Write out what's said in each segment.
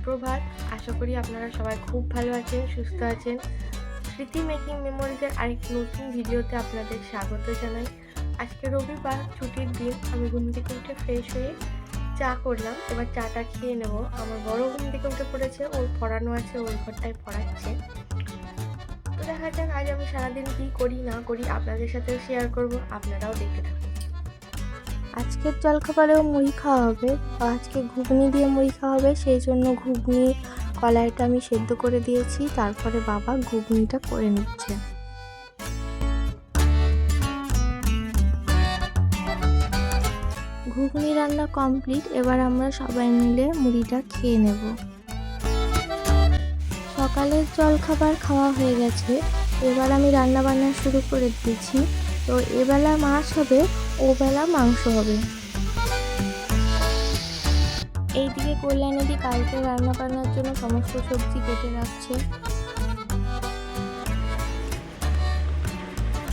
সুপ্রভাত। আশা করি আপনারা সবাই খুব ভালো আছেন, সুস্থ আছেন। স্মৃতি মেকিং মেমোরিজের আরেকটি নতুন ভিডিওতে আপনাদের স্বাগত জানাই। আজকে রবিবার, ছুটির দিন। আমি ঘুম থেকে উঠে ফ্রেশ হয়ে চা করলাম। এবার চাটা খেয়ে নেব। আমার বড় ঘুম থেকে উঠে পড়েছে, ওর পড়ানো আছে, ওর ঘরটায় পড়াচ্ছে। তো দেখা যাক আজ আমি সারাদিন কী করি না করি আপনাদের সাথেও শেয়ার করব, আপনারাও দেখতে থাকুন। আজকের জলখাবারেও মুড়ি খাওয়া হবে। আজকে ঘুগনি দিয়ে মুড়ি খাওয়া হবে, সেই জন্য ঘুগনি কলাইটা আমি সেদ্ধ করে দিয়েছি। তারপরে বাবা ঘুগনিটা করে নিচ্ছে। ঘুগনি রান্না কমপ্লিট। এবার আমরা সবাই মিলে মুড়িটা খেয়ে নেব। সকালের জলখাবার খাওয়া হয়ে গেছে। এবার আমি রান্না বান্না শুরু করে দিয়েছি। তো এবেলা মাছ হবে, ওবেলা মাংস হবে। এইদিকে কল্যাণীদি কালকে রান্না বান্নার জন্য সমস্ত সবজি কেটে রাখছে।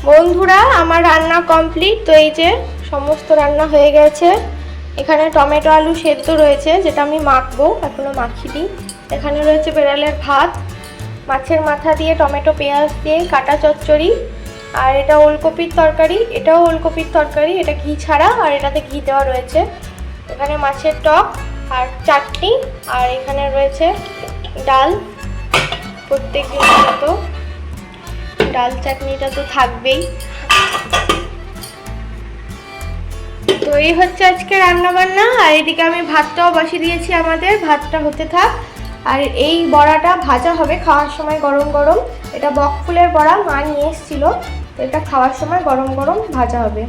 বন্ধুরা, আমার রান্না কমপ্লিট। তো এই যে সমস্ত রান্না হয়ে গেছে। এখানে টমেটো আলু সেদ্ধ রয়েছে, যেটা আমি মাখবো, এখনো মাখিনি। এখানে রয়েছে বেড়ালের ভাত, মাছের মাথা দিয়ে টমেটো পেঁয়াজ দিয়ে কাটা চচ্চড়ি, আর এটা ওলকপির তরকারি। এটাও ওলকপির তরকারি, এটা ঘি ছাড়া, আর এটাতে ঘি দেওয়া রয়েছে। এখানে মাছের টক আর চাটনি, আর এখানে রয়েছে ডাল। প্রত্যেক দিনের মতো ডাল চাটনিটা তো থাকবেই। তো এই হচ্ছে আজকে রান্না বান্না। আর এদিকে আমি ভাতটাও বসিয়ে দিয়েছি, আমাদের ভাতটা হতে থাক। আর এই বড়াটা ভাজা হবে খাওয়ার সময় গরম গরম। এটা বকফুলের বড়া, মা নিয়ে এসেছিল। তো এটা খাওয়ার সময় গরম গরম ভাজা হবে।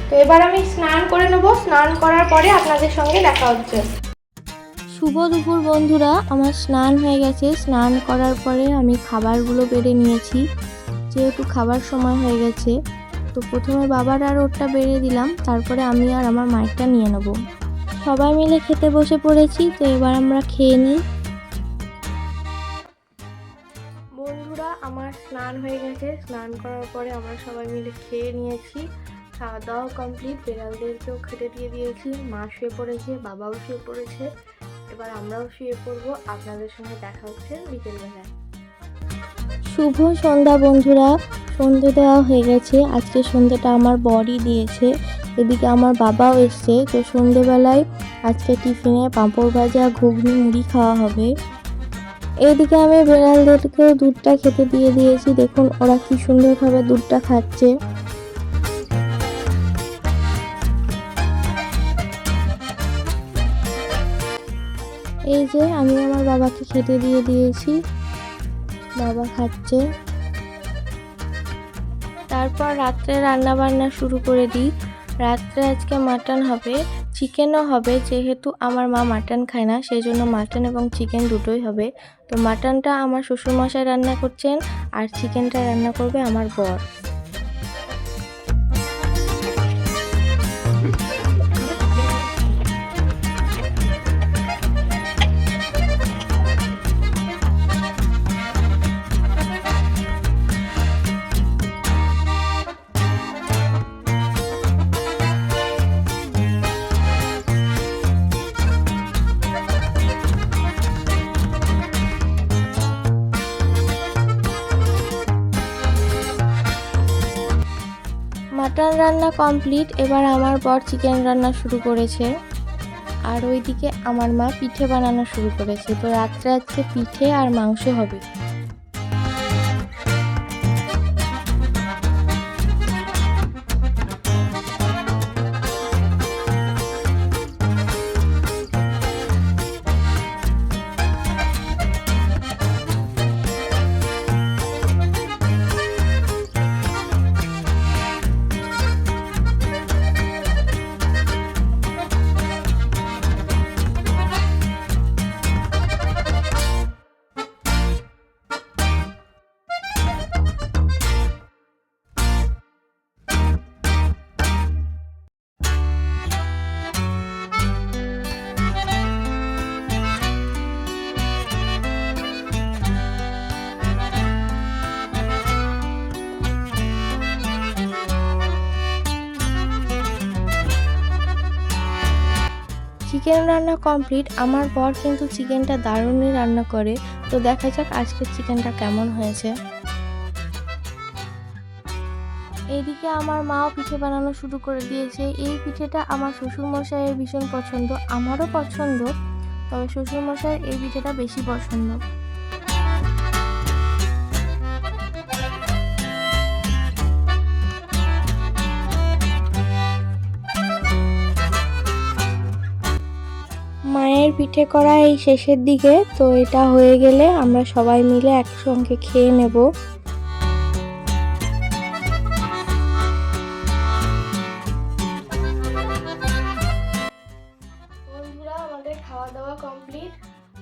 তো এবার আমি স্নান করে নেব। স্নান করার পরে আপনাদের সঙ্গে দেখা হচ্ছে। শুভ দুপুর বন্ধুরা, আমার স্নান হয়ে গেছে। স্নান করার পরে আমি খাবারগুলো বেড়ে নিয়েছি, যেহেতু খাবার সময় হয়ে গেছে। তো প্রথমে বাবার আর ওরটা বেড়ে দিলাম, তারপরে আমি আর আমার মায়েরটা নিয়ে নেব। সবাই মিলে খেতে বসে পড়েছি। তো এবার আমরা খেয়ে নিই। বন্ধুরা, আমার স্নান হয়ে গেছে। স্নান করার পরে আমরা সবাই মিলে খেয়ে নিয়েছি। খাওয়া দাওয়া কমপ্লিট। বেড়ালদেরকেও খেতে দিয়ে দিয়েছি। মা শুয়ে পড়েছে, বাবাও শুয়ে পড়েছে। এবার আমরাও শুয়ে পড়বো। আপনাদের সঙ্গে দেখা হচ্ছে বিকেলবেলায়। শুভ সন্ধ্যা বন্ধুরা, সন্ধে দেওয়া হয়ে গেছে। আজকে সন্ধ্যাটা আমার বরই দিয়েছে। এদিকে আমার বাবাও এসছে। তো সন্ধেবেলায় আজকে টিফিনে পাঁপড় ভাজা, ঘুগনি, মুড়ি খাওয়া হবে। এইদিকে আমি বেড়ালদেরকেও দুধটা খেতে দিয়ে দিয়েছি। দেখুন ওরা কি সুন্দরভাবে দুধটা খাচ্ছে। এই যে আমি আমার বাবাকে খেতে দিয়ে দিয়েছি, বাবা খাচ্ছে। তারপর রাত্রে রান্না বান্না শুরু করে দিই। রাত্রে আজকে মাটন হবে, চিকেনও হবে। যেহেতু আমার মা মাটন খায় না, সেই জন্য মাটন এবং চিকেন দুটোই হবে। তো মাটনটা আমার শ্বশুরমশাই রান্না করছেন, আর চিকেনটা রান্না করবে আমার বর। মাটন রান্না কমপ্লিট। এবার আমার বর চিকেন রান্না শুরু করেছে, আর ওইদিকে আমার মা পিঠে বানানো শুরু করেছে। তো রাত্রে আজকে পিঠে আর মাংস হবে। চিকেন রান্না কমপ্লিট। আমার বর কিন্তু চিকেনটা দারুণই রান্না করে। তো দেখা যাক আজকের চিকেনটা কেমন হয়েছে। এইদিকে আমার মাও পিঠে বানানো শুরু করে দিয়েছে। এই পিঠেটা আমার শ্বশুরমশাইয়ের ভীষণ পছন্দ, আমারও পছন্দ, তবে শ্বশুরমশাইয়ের এই পিঠেটা বেশি পছন্দ। মায়ের পিঠে করা এই শেষের দিকে, তো এটা হয়ে গেলে আমরা সবাই মিলে একসঙ্গে খেয়ে নেব। বন্ধুরা, আমাদের খাওয়া দাওয়া কমপ্লিট।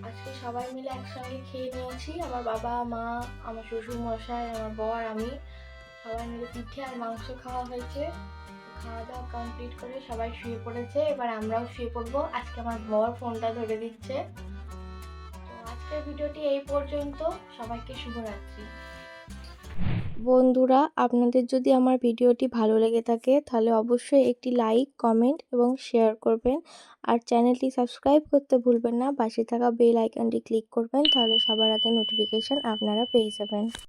আজকে সবাই মিলে একসঙ্গে খেয়ে নিয়েছি। আমার বাবা, মা, আমার শ্বশুর মশাই, আমার বর, আমি সবাই মিলে পিঠে আর মাংস খাওয়া হয়েছে। খাওয়া দাওয়া কমপ্লিট করে সবাই শুয়ে পড়েছে, এবার আমরাও শুয়ে পড়বো। আজকে আমার বর ফোনটা ধরে দিচ্ছে। তো আজকের ভিডিওটি এই পর্যন্ত। সবাইকে শুভরাত্রি। বন্ধুরা, আপনাদের যদি আমার ভিডিওটি ভালো লেগে থাকে তাহলে অবশ্যই একটি লাইক, কমেন্ট এবং শেয়ার করবেন। আর চ্যানেলটি সাবস্ক্রাইব করতে ভুলবেন না। পাশে থাকা বেল আইকনটি ক্লিক করবেন, তাহলে সবার আগে নোটিফিকেশন আপনারা পেয়ে যাবেন।